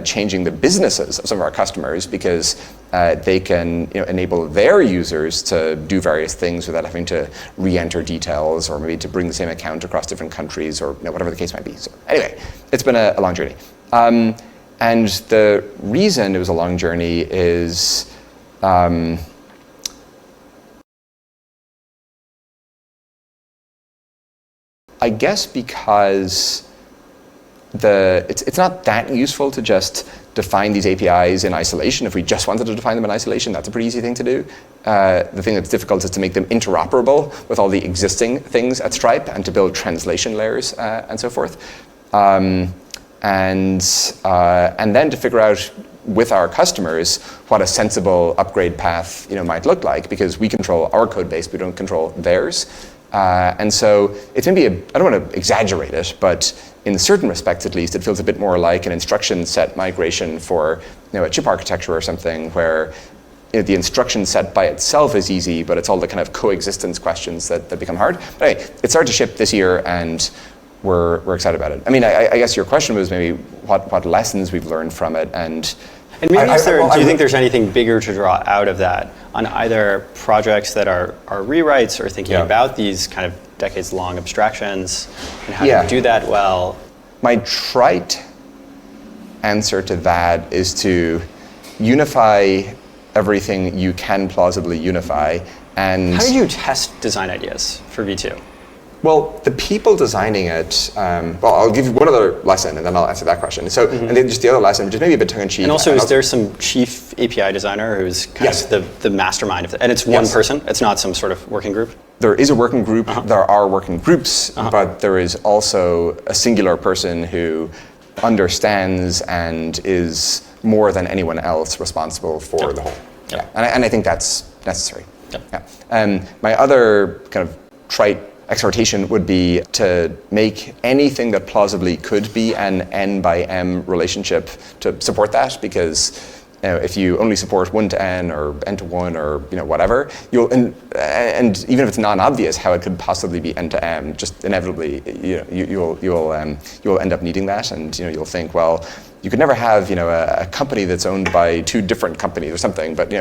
changing the businesses of some of our customers because they can enable their users to do various things without having to re-enter details or maybe to bring the same account across different countries or whatever the case might be. So anyway, it's been a long journey. And the reason it was a long journey is I guess because it's not that useful to just define these APIs in isolation. If we just wanted to define them in isolation, that's a pretty easy thing to do. The thing that's difficult is to make them interoperable with all the existing things at Stripe and to build translation layers and so forth. And then to figure out with our customers what a sensible upgrade path might look like, because we control our code base, we don't control theirs. And so it's maybe I don't want to exaggerate it, but in certain respects at least, it feels a bit more like an instruction set migration for a chip architecture or something where the instruction set by itself is easy, but it's all the kind of coexistence questions that become hard. But anyway, it started to ship this year and we're excited about it. I mean, I guess your question was maybe what lessons we've learned from it, and maybe do you think there's anything bigger to draw out of that on either projects that are rewrites or thinking about these kind of decades-long abstractions and how to do that well? My trite answer to that is to unify everything you can plausibly unify. And how did you test design ideas for V2? Well, the people designing it, I'll give you one other lesson and then I'll answer that question. So, and then just the other lesson, which is maybe a bit tongue-in-cheek. And also, is there some chief API designer who's kind of the mastermind of it? And it's one person, it's not some sort of working group? There is a working group, there are working groups, but there is also a singular person who understands and is more than anyone else responsible for the whole. And I think that's necessary. My other kind of trite exhortation would be to make anything that plausibly could be an N by M relationship to support that, because if you only support 1 to N or N to 1 or whatever, you'll and even if it's non-obvious how it could possibly be N to M, just inevitably you'll end up needing that, and you'll think, well, you could never have a company that's owned by 2 different companies or something, but